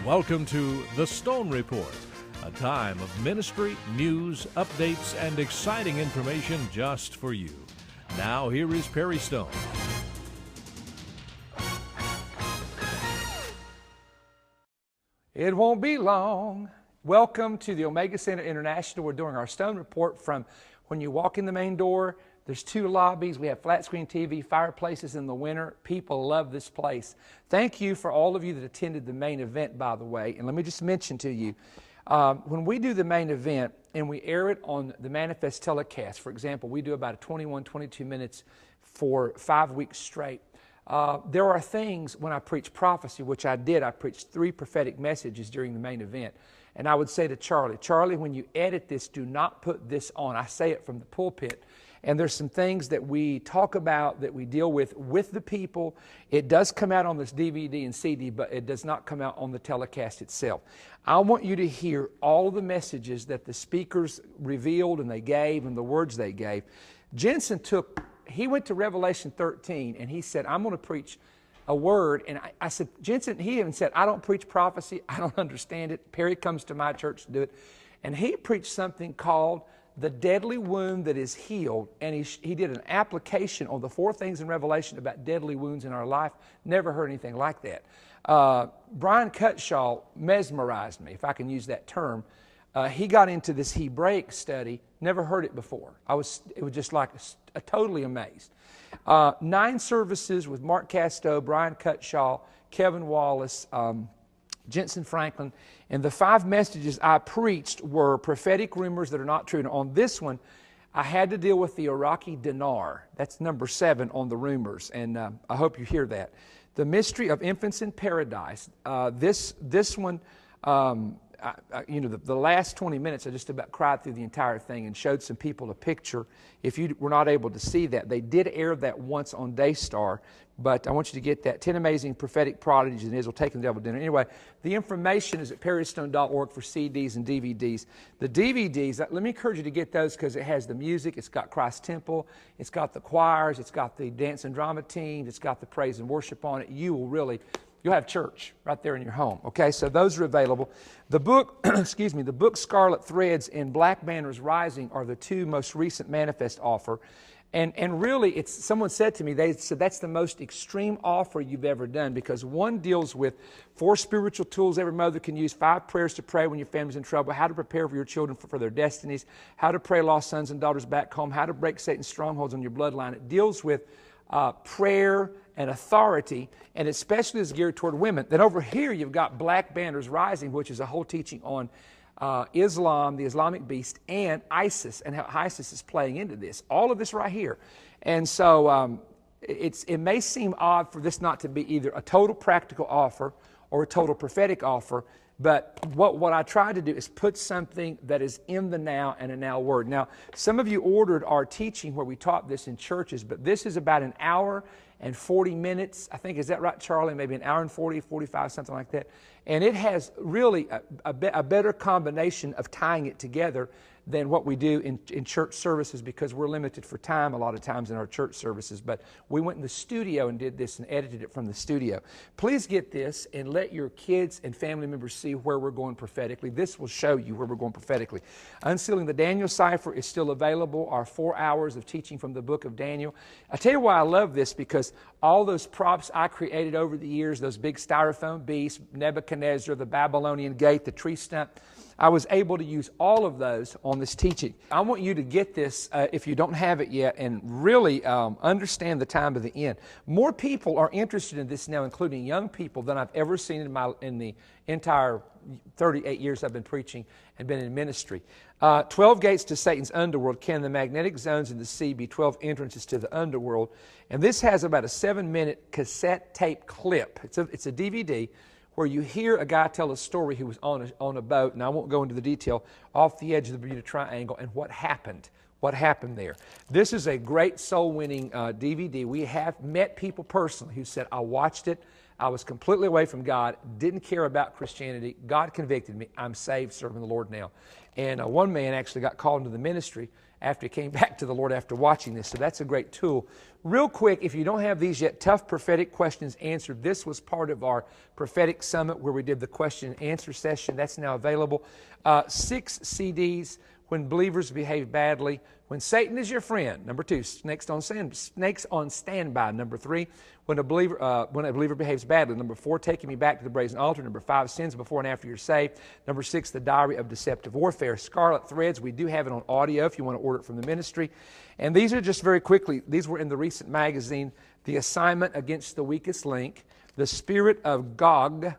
Welcome to The Stone Report, a time of ministry, news, updates, and exciting information just for you. Now, here is Perry Stone. It won't be long. Welcome to the Omega Center International. We're doing our Stone Report from when you walk in the main door. There's two lobbies. We have flat screen TV, fireplaces in the winter. People love this place. Thank you for all of you that attended the main event, by the way. And let me just mention to you, when we do the main event and we air it on the Manifest telecast, for example, we do about 21, 22 minutes for 5 weeks straight. There are things when I preach prophecy, which I did. I preached 3 prophetic messages during the main event. And I would say to Charlie, when you edit this, do not put this on. I say it from the pulpit. And there's some things that we talk about, that we deal with the people. It does come out on this DVD and CD, but it does not come out on the telecast itself. I want you to hear all of the messages that the speakers revealed and they gave and the words they gave. Jensen he went to Revelation 13 and he said, I'm going to preach a word. And I said, Jensen, he even said, I don't preach prophecy. I don't understand it. Perry comes to my church to do it. And he preached something called the deadly wound that is healed. And he did an application on the 4 things in Revelation about deadly wounds in our life. Never heard anything like that. Brian Cutshaw mesmerized me, if I can use that term. He got into this Hebraic study, never heard it before. It was just like totally amazed. 9 services with Mark Casto, Brian Cutshaw, Kevin Wallace, Jensen Franklin, and the 5 messages I preached were prophetic rumors that are not true. And on this one, I had to deal with the Iraqi dinar. That's number 7 on the rumors, and I hope you hear that. The mystery of infants in paradise. This one, the last 20 minutes, I just about cried through the entire thing and showed some people a picture. If you were not able to see that, they did air that once on Daystar, but I want you to get that. 10 amazing prophetic prodigies in Israel taking the devil dinner. Anyway, the information is at perrystone.org for CDs and DVDs. The DVDs, let me encourage you to get those because it has the music, it's got Christ Temple, it's got the choirs, it's got the dance and drama team, it's got the praise and worship on it. You'll have church right there in your home. Okay, so those are available. The book, the book Scarlet Threads and Black Banners Rising are the 2 most recent Manifest offer. And really, someone said to me, they said that's the most extreme offer you've ever done, because one deals with 4 spiritual tools every mother can use, 5 prayers to pray when your family's in trouble, how to prepare for your children for their destinies, how to pray lost sons and daughters back home, how to break Satan's strongholds on your bloodline. It deals with prayer and authority, and especially is geared toward women. Then over here you've got Black Banners Rising, which is a whole teaching on Islam, the Islamic beast, and ISIS, and how ISIS is playing into this. All of this right here. And so it may seem odd for this not to be either a total practical offer or a total prophetic offer, but what I try to do is put something that is in the now and a now word. Now, some of you ordered our teaching where we taught this in churches, but this is about an hour and 40 minutes. I think, is that right, Charlie? Maybe an hour and 40, 45, something like that. And it has really a better combination of tying it together than what we do in church services, because we're limited for time a lot of times in our church services. But we went in the studio and did this and edited it from the studio. Please get this and let your kids and family members see where we're going prophetically. This will show you where we're going prophetically. Unsealing the Daniel Cipher is still available, our 4 hours of teaching from the book of Daniel. I tell you why I love this, because all those props I created over the years, those big styrofoam beasts, Nebuchadnezzar, the Babylonian gate, the tree stump, I was able to use all of those on this teaching. I want you to get this if you don't have it yet, and really understand the time of the end. More people are interested in this now, including young people, than I've ever seen in the entire 38 years I've been preaching and been in ministry. 12 gates to Satan's underworld. Can the magnetic zones in the sea be 12 entrances to the underworld? And this has about a 7-minute cassette tape clip. It's a DVD where you hear a guy tell a story who was on a boat, and I won't go into the detail, off the edge of the Bermuda Triangle, and what happened there. This is a great soul-winning DVD. We have met people personally who said, I watched it, I was completely away from God, didn't care about Christianity, God convicted me, I'm saved, serving the Lord now. And one man actually got called into the ministry after he came back to the Lord after watching this. So that's a great tool. Real quick, if you don't have these yet, tough prophetic questions answered. This was part of our prophetic summit where we did the question and answer session. That's now available. 6 CDs. When believers behave badly. When Satan is your friend. Number 2, snakes on standby. Number 3, when a believer behaves badly. Number 4, taking me back to the brazen altar. Number 5, sins before and after you're saved. Number 6, the diary of deceptive warfare. Scarlet Threads, we do have it on audio if you want to order it from the ministry. And these are just very quickly, these were in the recent magazine. The assignment against the weakest link. The spirit of Gog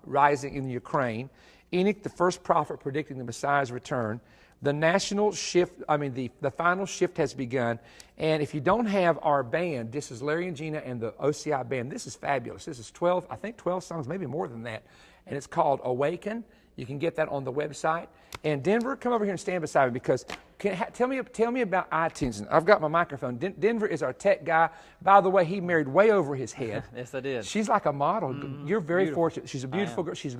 rising in Ukraine. Enoch, the first prophet predicting the Messiah's return. The national shift, the final shift has begun. And if you don't have our band, this is Larry and Gina and the OCI band. This is fabulous. This is 12 songs, maybe more than that. And it's called Awaken. You can get that on the website. And Denver, come over here and stand beside me because tell me about iTunes. And I've got my microphone. Denver is our tech guy. By the way, he married way over his head. Yes, I did. She's like a model. You're very fortunate. She's a beautiful girl. She's a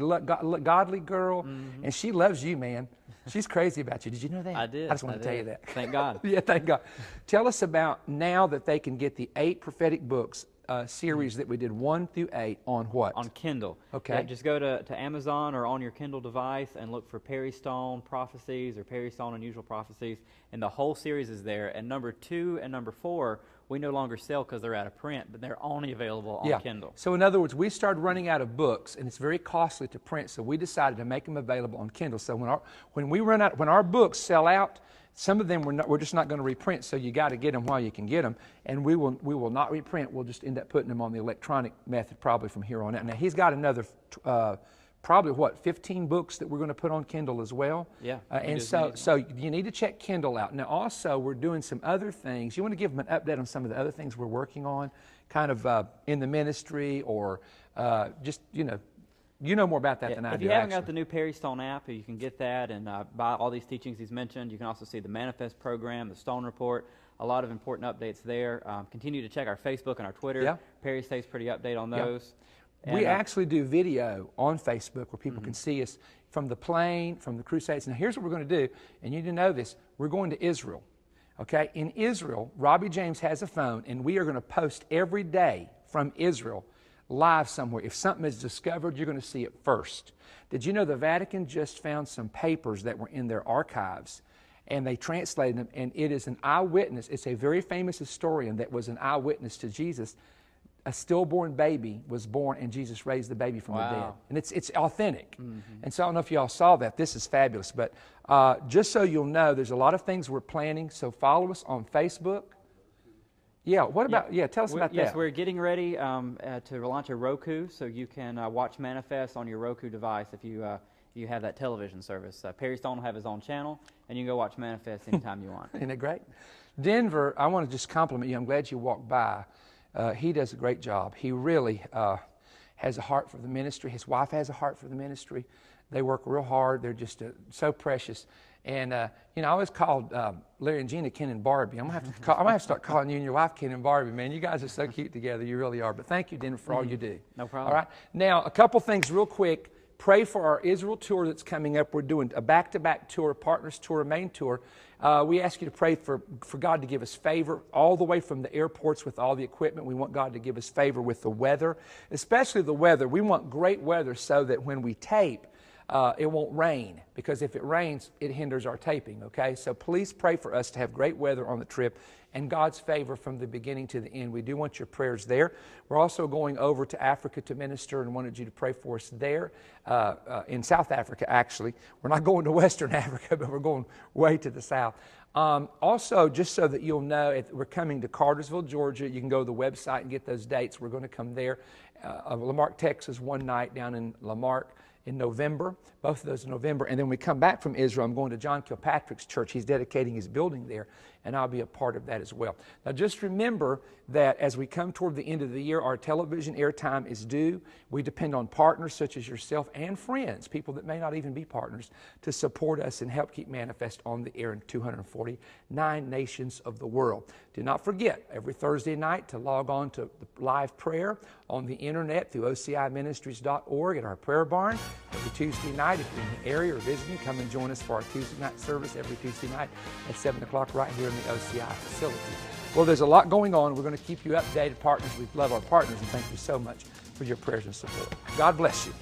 godly girl. And she loves you, man. She's crazy about you. Did you know that? I did. I just want to tell you that. Thank God. Yeah, thank God. Tell us about now that they can get the 8 prophetic books series that we did 1 through 8 on what? On Kindle. Okay. Yeah, just go to Amazon or on your Kindle device and look for Perry Stone Prophecies or Perry Stone Unusual Prophecies, and the whole series is there. And number 2 and number 4 we no longer sell because they're out of print, but they're only available on Kindle. So in other words, we started running out of books, and it's very costly to print, so we decided to make them available on Kindle. So when our books sell out, some of them we're just not going to reprint, so you got to get them while you can get them. And we will not reprint. We'll just end up putting them on the electronic method probably from here on out. Now he's got another probably 15 books that we're going to put on Kindle as well. Yeah. And so you need to check Kindle out. Now also we're doing some other things. You want to give them an update on some of the other things we're working on, kind of in the ministry or just you know more about that than I do. If you haven't got the new Perry Stone app, you can get that and buy all these teachings he's mentioned. You can also see the Manifest program, the Stone Report, a lot of important updates there. Continue to check our Facebook and our Twitter. Yeah. Perry stays pretty update on those. Yeah. We actually do video on Facebook where people can see us from the plane, from the crusades. Now here's what we're going to do, and you need to know this. We're going to Israel. Okay? In Israel, Robbie James has a phone, and we are going to post every day from Israel live somewhere. If something is discovered, you're going to see it first. Did you know the Vatican just found some papers that were in their archives, and they translated them, and it is an eyewitness. It's a very famous historian that was an eyewitness to Jesus. A stillborn baby was born, and Jesus raised the baby from the dead. And it's authentic. And so I don't know if you all saw that. This is fabulous. But just so you'll know, there's a lot of things we're planning. So follow us on Facebook. Yeah, what about, tell us about that. Yes, we're getting ready to launch a Roku, so you can watch Manifest on your Roku device if you have that television service. Perry Stone will have his own channel, and you can go watch Manifest anytime you want. Isn't it great? Denver, I want to just compliment you. I'm glad you walked by. He does a great job. He really has a heart for the ministry. His wife has a heart for the ministry. They work real hard. They're just so precious. And, I always called Larry and Gina Ken and Barbie. I'm going to have to start calling you and your wife Ken and Barbie, man. You guys are so cute together. You really are. But thank you, Denver, for all you do. No problem. All right. Now, a couple things real quick. Pray for our Israel tour that's coming up. We're doing a back-to-back tour, a partners tour, a main tour. We ask you to pray for God to give us favor all the way from the airports with all the equipment. We want God to give us favor with the weather, especially the weather. We want great weather so that when we tape, it won't rain, because if it rains, it hinders our taping, okay? So please pray for us to have great weather on the trip and God's favor from the beginning to the end. We do want your prayers there. We're also going over to Africa to minister and wanted you to pray for us there, in South Africa, actually. We're not going to Western Africa, but we're going way to the south. Also, just so that you'll know, we're coming to Cartersville, Georgia. You can go to the website and get those dates. We're going to come there. Lamarck, Texas, one night down in Lamarck in November, both of those in November. And then we come back from Israel. I'm going to John Kilpatrick's church. He's dedicating his building there. and I'll be a part of that as well. Now just remember that as we come toward the end of the year, our television airtime is due. We depend on partners such as yourself and friends, people that may not even be partners, to support us and help keep Manifest on the air in 249 nations of the world. Do not forget, every Thursday night to log on to the live prayer on the internet through ociministries.org at our prayer barn. Every Tuesday night, if you're in the area or visiting, come and join us for our Tuesday night service every Tuesday night at 7 o'clock right here in the OCI facility. Well, there's a lot going on. We're going to keep you updated, partners. We love our partners, and thank you so much for your prayers and support. God bless you.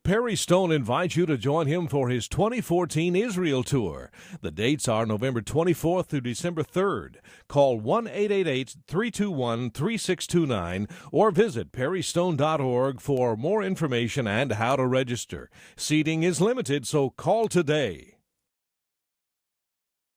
Perry Stone invites you to join him for his 2014 Israel Tour. The dates are November 24th through December 3rd. Call 1-888-321-3629 or visit perrystone.org for more information and how to register. Seating is limited, so call today.